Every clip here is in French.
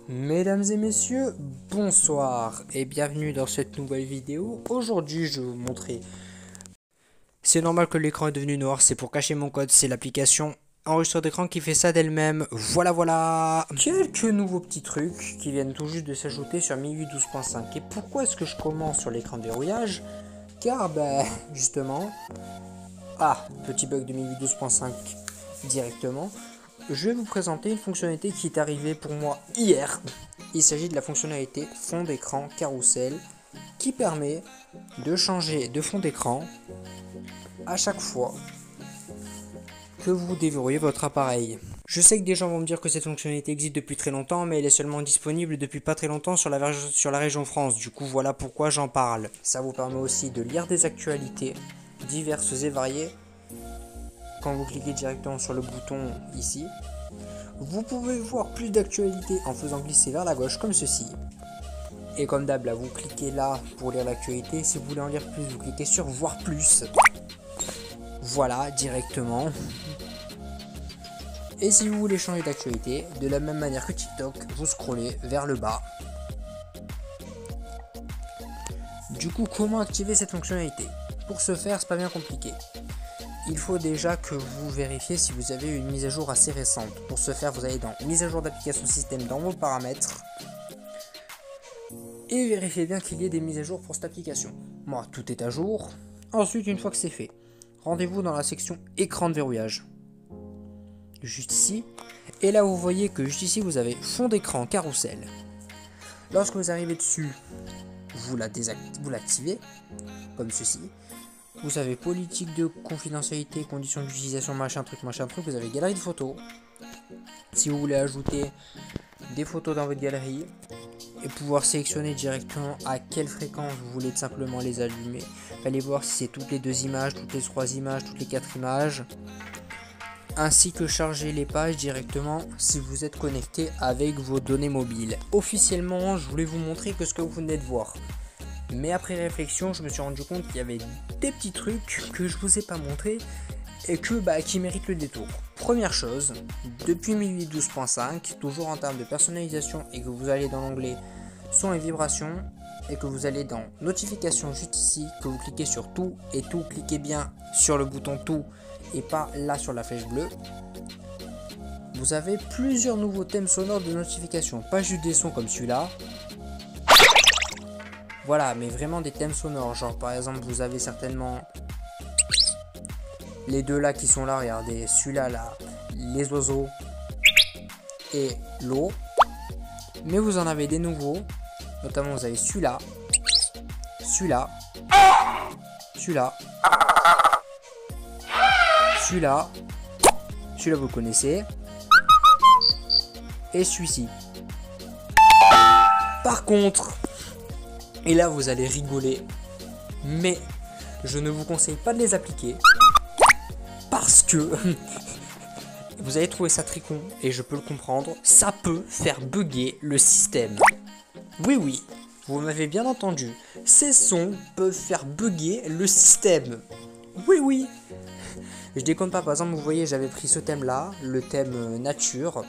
Mesdames et messieurs, bonsoir et bienvenue dans cette nouvelle vidéo. Aujourd'hui, je vais vous montrer. C'est normal que l'écran est devenu noir, c'est pour cacher mon code, c'est l'application enregistreur d'écran qui fait ça d'elle-même. Voilà. Quelques nouveaux petits trucs qui viennent tout juste de s'ajouter sur MIUI 12.5. Et pourquoi est-ce que je commence sur l'écran de verrouillage? Car, justement... petit bug de MIUI 12.5 directement. Je vais vous présenter une fonctionnalité qui est arrivée pour moi hier. Il s'agit de la fonctionnalité fond d'écran carrousel qui permet de changer de fond d'écran à chaque fois que vous déverrouillez votre appareil. Je sais que des gens vont me dire que cette fonctionnalité existe depuis très longtemps, mais elle est seulement disponible depuis pas très longtemps sur la région France. Du coup, voilà pourquoi j'en parle. Ça vous permet aussi de lire des actualités diverses et variées. Quand vous cliquez directement sur le bouton ici, vous pouvez voir plus d'actualités en faisant glisser vers la gauche comme ceci. Et comme d'hab, là, vous cliquez là pour lire l'actualité. Si vous voulez en lire plus, vous cliquez sur voir plus. Voilà, directement. Et si vous voulez changer d'actualité, de la même manière que TikTok, vous scrollez vers le bas. Du coup, comment activer cette fonctionnalité? Pour ce faire, c'est pas bien compliqué. Il faut déjà que vous vérifiez si vous avez une mise à jour assez récente. Pour ce faire, vous allez dans mise à jour d'application système dans vos paramètres et vérifiez bien qu'il y ait des mises à jour pour cette application. Moi, tout est à jour. Ensuite, une fois que c'est fait, rendez-vous dans la section écran de verrouillage. Juste ici. Et là, vous voyez que juste ici, vous avez fond d'écran carrousel. Lorsque vous arrivez dessus, vous l'activez comme ceci. Vous avez politique de confidentialité, conditions d'utilisation, machin truc. Vous avez galerie de photos. Si vous voulez ajouter des photos dans votre galerie et pouvoir sélectionner directement à quelle fréquence vous voulez tout simplement les allumer. Allez voir si c'est toutes les 2 images, toutes les 3 images, toutes les 4 images. Ainsi que charger les pages directement si vous êtes connecté avec vos données mobiles. Officiellement, je voulais vous montrer que ce que vous venez de voir. Mais après réflexion, je me suis rendu compte qu'il y avait des petits trucs que je vous ai pas montré et qui méritent le détour. Première chose, depuis MIUI 12.5, toujours en termes de personnalisation et que vous allez dans l'onglet son et vibrations et que vous allez dans notifications juste ici, que vous cliquez sur tout et tout, cliquez bien sur le bouton tout et pas là sur la flèche bleue. Vous avez plusieurs nouveaux thèmes sonores de notification, pas juste des sons comme celui-là. Voilà, mais vraiment des thèmes sonores, genre par exemple vous avez certainement les deux là qui sont là, regardez, celui-là là, les oiseaux et l'eau. Mais vous en avez des nouveaux, notamment vous avez celui-là, celui-là, celui-là, celui-là, celui-là vous le connaissez, et celui-ci. Par contre, et là vous allez rigoler, mais je ne vous conseille pas de les appliquer parce que vous allez trouver ça très con et je peux le comprendre, ça peut faire bugger le système. Oui, vous m'avez bien entendu, ces sons peuvent faire bugger le système. Oui. Je déconne pas, par exemple vous voyez j'avais pris ce thème là, le thème nature.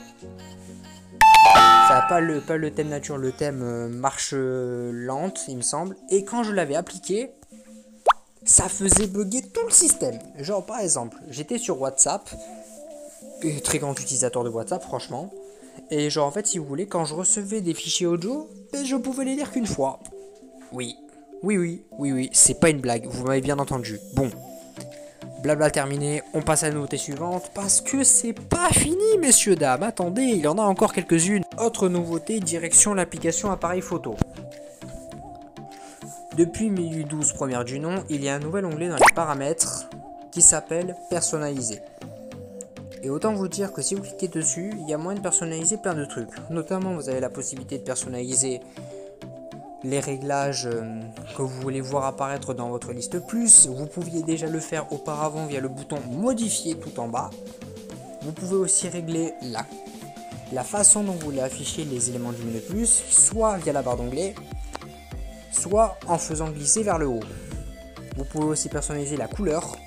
Enfin, pas le thème nature, le thème marche lente, il me semble. Et quand je l'avais appliqué, ça faisait bugger tout le système. Genre, par exemple, j'étais sur WhatsApp, très grand utilisateur de WhatsApp, franchement. Et genre, en fait, si vous voulez, quand je recevais des fichiers audio, je pouvais les lire qu'une fois. Oui, c'est pas une blague, vous m'avez bien entendu. Bon. Blabla terminé, on passe à la nouveauté suivante parce que c'est pas fini messieurs dames, attendez, il y en a encore quelques-unes. Autre nouveauté, direction l'application appareil photo. Depuis MIUI 12 première du nom, il y a un nouvel onglet dans les paramètres qui s'appelle personnaliser. Et autant vous dire que si vous cliquez dessus, il y a moyen de personnaliser plein de trucs. Notamment vous avez la possibilité de personnaliser les réglages que vous voulez voir apparaître dans votre liste plus. Vous pouviez déjà le faire auparavant via le bouton modifier tout en bas. Vous pouvez aussi régler la façon dont vous voulez afficher les éléments du menu plus, soit via la barre d'onglet, soit en faisant glisser vers le haut. Vous pouvez aussi personnaliser la couleur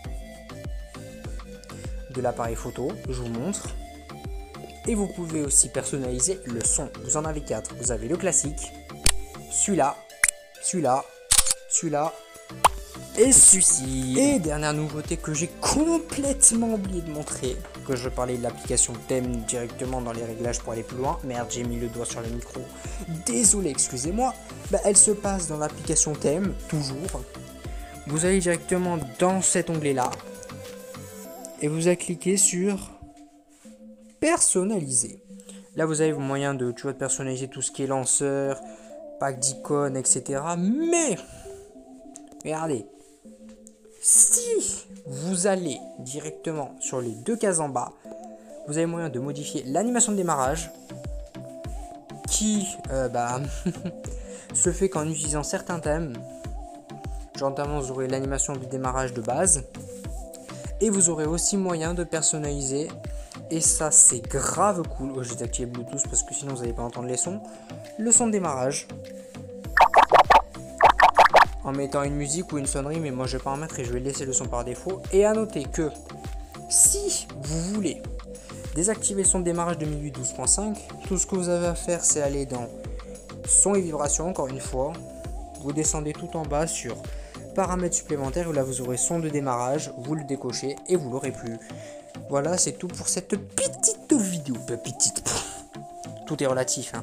de l'appareil photo, je vous montre. Et vous pouvez aussi personnaliser le son. Vous en avez 4. Vous avez le classique, celui-là, celui-là, celui-là et celui-ci. Et dernière nouveauté que j'ai complètement oublié de montrer, que je parlais de l'application thème directement dans les réglages pour aller plus loin. Merde, j'ai mis le doigt sur le micro. Désolé, excusez-moi. Elle se passe dans l'application thème, toujours. Vous allez directement dans cet onglet-là. Et vous allez cliquer sur personnaliser. Là, vous avez vos moyens de personnaliser tout ce qui est lanceur, pack d'icônes, etc. Mais, regardez, si vous allez directement sur les 2 cases en bas, vous avez moyen de modifier l'animation de démarrage qui se fait qu'en utilisant certains thèmes. Genre notamment vous aurez l'animation du démarrage de base et vous aurez aussi moyen de personnaliser, et ça c'est grave cool. Oh, j'ai désactivé Bluetooth parce que sinon vous n'allez pas entendre les sons. Le son de démarrage en mettant une musique ou une sonnerie, mais moi je vais pas en mettre et je vais laisser le son par défaut. Et à noter que si vous voulez désactiver le son de démarrage de MIUI 12.5, tout ce que vous avez à faire c'est aller dans son et vibration, encore une fois, vous descendez tout en bas sur paramètres supplémentaires où là vous aurez son de démarrage, vous le décochez et vous l'aurez plus. Voilà, c'est tout pour cette petite vidéo. Petite, tout est relatif, hein.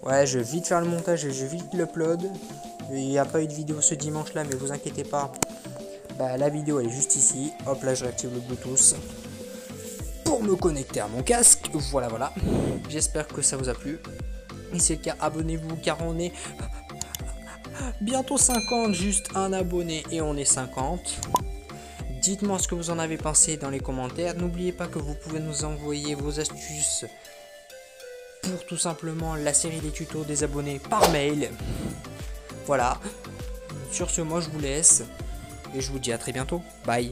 Ouais, je vais vite faire le montage et je vais vite l'upload. Il n'y a pas eu de vidéo ce dimanche là, mais vous inquiétez pas, la vidéo elle est juste ici. Hop là, je réactive le Bluetooth pour me connecter à mon casque. Voilà, j'espère que ça vous a plu. Et c'est le cas, abonnez-vous car on est bientôt 50, juste un abonné et on est 50. Dites-moi ce que vous en avez pensé dans les commentaires. N'oubliez pas que vous pouvez nous envoyer vos astuces pour tout simplement la série des tutos des abonnés par mail. Voilà. Sur ce, moi je vous laisse et je vous dis à très bientôt. Bye.